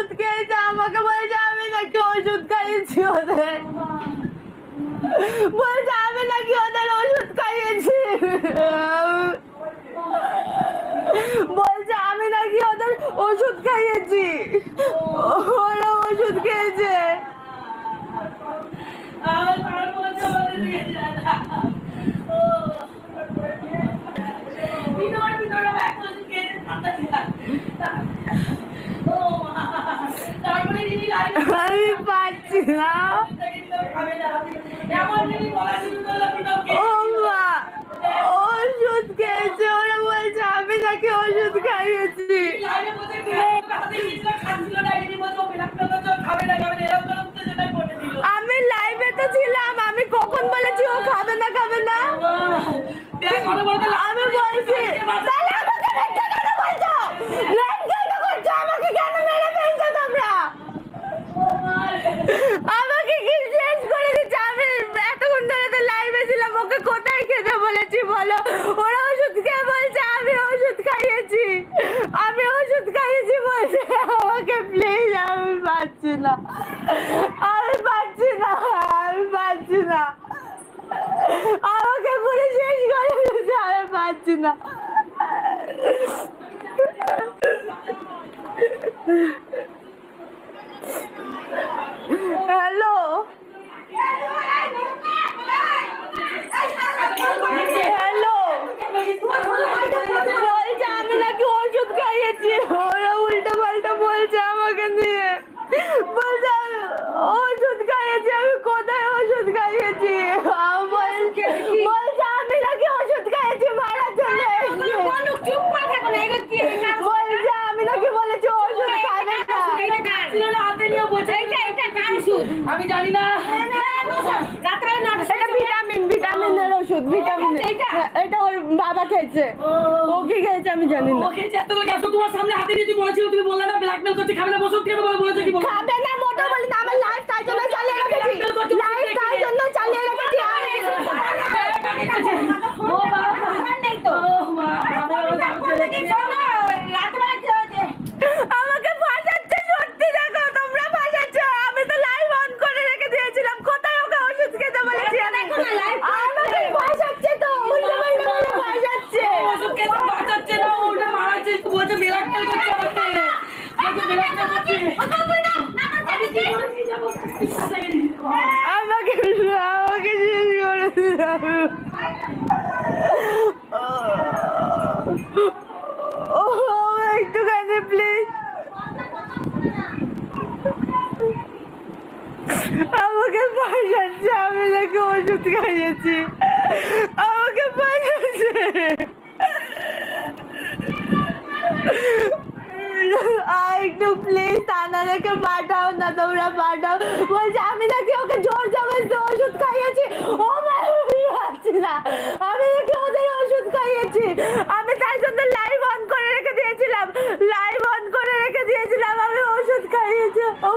ওষুধ খেয়েছে, আমাকে বলছে আমি নাকি ওষুধ খাইয়েছি ওদের, বলছে আমি নাকি ওদের ওষুধ খাইয়েছি, বলছে আমি নাকি ওদের ওষুধ খাইয়েছি, ওরা ওষুধ খেয়েছে। আমি পাচ্ছি না, ও মা ওষুধ খেয়েছে, ওরা বলছে আমি নাকি ওষুধ খাইয়েছি। আমি লাইভে তো ছিলাম, আমি কখন বলেছি ও খাবে না খাবে না, আমি বলছি তাহলে আমাকে মিথ্যা কেন বলছো, লাইভ কেন করছো, আমাকে কেন মেরে ফেলছো তোমরা, আমাকে কি শেষ করে দিচ্ছে, আমি এতক্ষণ ধরে তো লাইভে ছিলাম, ওকে কোথায় খেতে বলেছি বলো, ওরা ওষুধ খেয়ে বলছে আমি ওষুধ খাইয়েছি, আমি ওষুধ খাইয়েছি বলছে, আমাকে প্লিজ, আমি পাচ্ছি না, আমি পাচ্ছি না, আমি পাচ্ছি না, আমাকে পুরো শেষ করে দিচ্ছে, আমি পাচ্ছি না। হ্যালো হ্যালো, বলছে আমি নাকি ওষুধ খাইয়েছি, ওরা উল্টো পাল্টা বলছে আমাকে নিয়ে, বলছে ওষুধ খাইয়েছি, আমি কোথায় ওষুধ খাইয়েছি, বলছে আমি নাকি ওষুধ খাইয়েছি মারার জন্য, বলছে আমি নাকি বলেছি ওষুধ খাবে না, আমি জানি না, ভিটামিনের ওষুধ, ভিটামিন, এটা ওর বাবা খেয়েছে, ও কি খেয়েছে আমি জানি না, তোমার সামনে হাতে নিয়ে বলেছিল, তুমি বললে না ব্ল্যাকমেল করতে, খাবে না বসত খেতে বলেছো কি খাবে না মোটো বলি না, আমার লাইফ তাই জন্য চালিয়ে রেখেছি, লাইফ তাই জন্য চালিয়ে রেখেছি, ও বাবা নেই তো, আমাকে ফাঁসাচ্ছে, সত্যি দেখো তোমরা ফাঁসাচ্ছ, আমি তো লাইভ অন করে রেখে দিয়েছিলাম, কোথায় ওকে ওষুধ খেতে বলেছি, আমাকে ফাঁসাচ্ছে তো, উল্টো পাল্টা বলে ফাঁসাচ্ছে, ওষুধ খেতে বাঁচাচ্ছে না, ওটা মারাচ্ছে, বলছে ব্ল্যাকমেল করতে হবে, ব্ল্যাকমেল করতে, আমাকে আমাকে শেষ করে দিলাম, ও একটুখানি প্লিজ, আমাকে ফাঁসাচ্ছে, আমি নাকি ওষুধ খাইয়েছি, আমাকে ফাঁসাচ্ছে, একটু প্লিজ থানাকে পাঠাও না, তোমরা পাঠাও, বলছে আমি নাকি ওকে জোর জবরদস্তি ওষুধ খাইয়েছি, ও পাচ্ছি না, আমি নাকি ওদের ওষুধ খাইয়েছি, আমি তার জন্য লাইভ অন করে রেখে দিয়েছিলাম, লাইভ অন করে রেখে দিয়েছিলাম, আমি ওষুধ খাইয়েছি, ও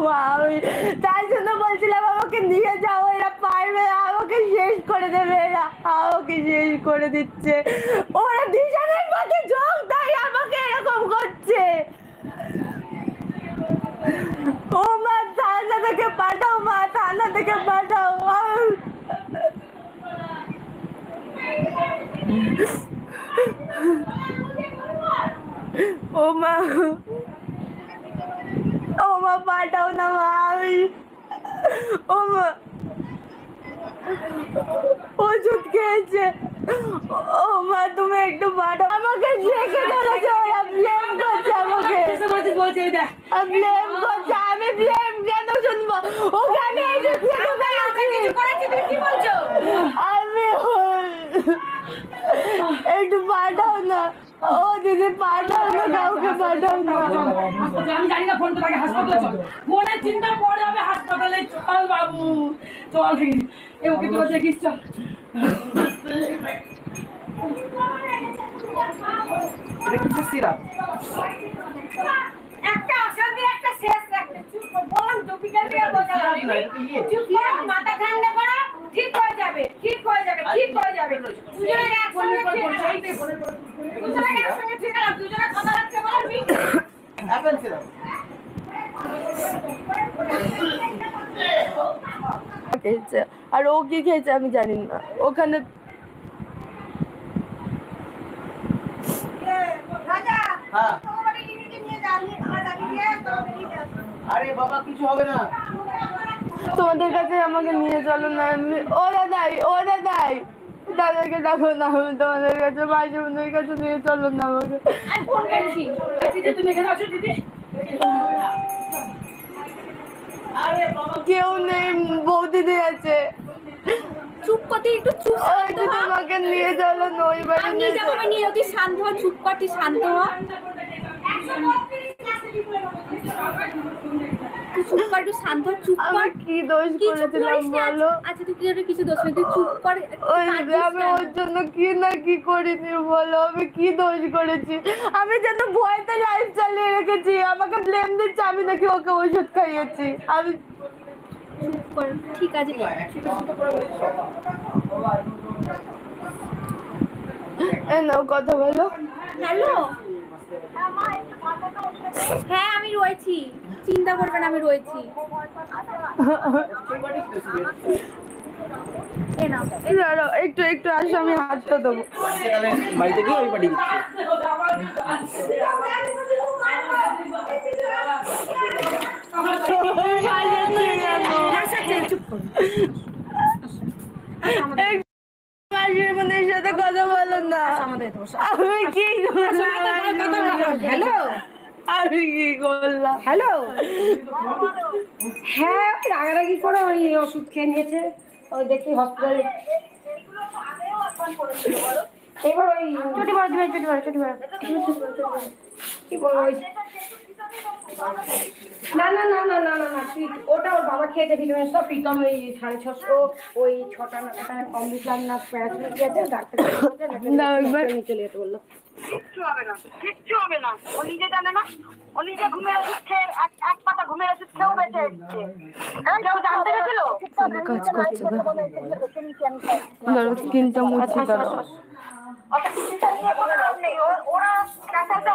মা আমি তার জন্য বলছিলাম আমাকে নিয়ে যাও, এরা পারবে, আমাকে শেষ করে দেবে, এরা আমাকে শেষ করে দিচ্ছে, ওরা দুজনের মধ্যে যোগ দেয়, আমাকে এরকম করছে, ও মা থানা থেকে পাঠাও, মা থানা থেকে পাঠাও, ও মা, ও মা পাঠাও না মা, আমি ও মা ওষুধ খেয়েছে, ও মা তুমি একটু পাঠাও, আমাকে রেখে ধরেছে, ওরা ব্লেম করছে আমাকে, ব্লেম করছে, আমি ব্লেম কেন শুনবো, ওকে আমি আমি একটু পাঠাও না, ও দিদি পাঠাও না, কাউকে পাঠাও না, আমি জানি না, ফোনটা তাকে হাসপাতালে চল, মনে চিন্তা পড়ে হবে হাসপাতালে, চল বাবু চল, ওকে তো দেখিস, চল সিরাপ একটা অশান্তি, একটা শেষ রাখতে, চুপ বল, টপিক্যাল দিয়ে বোঝা যাবে, চুপ করো, মাথা ঠান্ডা করো, ঠিক হয়ে যাবে, ঠিক হয়ে যাবে, ঠিক হয়ে যাবে, দুজনে একসঙ্গে ঠিক আছে, দুজনে কথা রাখতে বলো, অ্যাপেল সিরাপ খেয়েছে আর ও কি খেয়েছে আমি জানি না ওখানে হ্যাঁ আরে বাবা কিছু হবে না তোমাদের কাছে আমাকে নিয়ে চলো না আমি ও দাদাই দাদাকে ডাকো না আমি তোমাদের কাছে মাঝে বোনের কাছে নিয়ে চলো না আমাকে আমি ফোন করেছি দিদি তুমি এখানে আছো দিদি আরে বাবা কেউ নেই বৌদিদি আছে চুপ করতে একটু চুপ একটু তোমাকে নিয়ে চলো না ওই বাড়ি আমি নিয়ে যাবো আমি নিয়ে যাবো তুই শান্ত হ চুপ কর তুই শান্ত হ তুই চুপ কর একটু শান্ত হ চুপ আমি কর কি দোষ কিছু করেছিলাম করিস না। বলো আচ্ছা তুই কিছু দোষ নেই তুই চুপ কর ওই আমি ওর জন্য কি না কি করিনি বলো আমি কি দোষ করেছি আমি যেন ভয়তে লাইফ চালিয়ে রেখেছি আমাকে ব্লেম দিচ্ছে আমি নাকি ওকে ওষুধ খাইয়েছি আমি চুপ কর ঠিক আছে নাও কথা বলো হ্যালো হ্যাঁ আমি রয়েছি চিন্তা করবেন আমি রয়েছি এ নাও দাঁড়াও, একটু একটু আসো আমি হাতটা দেবো বাড়িতে গিয়ে ওই পাঠিয়ে মাসির বোনের সাথে কথা বলো না আমি কি হ্যালো আমি কি করলাম হ্যালো হ্যাঁ রাগারাগি করে ওই ওষুধ খেয়ে নিয়েছে ওই দেখি হসপিটালে এবার ওই চটি মারা কি বলবো ওই না না না না না না না ওটা ওর বাবা খেয়েছে ভিটামিন সব প্রীতম ওই 650 ওই 6টা না কমপ্লিট না প্যারাসিটামল খেয়েছে ডাক্তার চলে যেতে বললো কিচ্ছু হবে না ও নিজে জানে না ও নিজে ঘুমের ওষুধ খেয়ে এক পাতা ঘুমের ওষুধ খেয়েও বেঁচে এসছে কেউ জানতে গেছিল কাজ করছে ধরো স্কিনটা মুছে দাঁড়াও অত চিন্তা নিয়ে কোনো লাভ নেই ওরা ক্যান্সারটা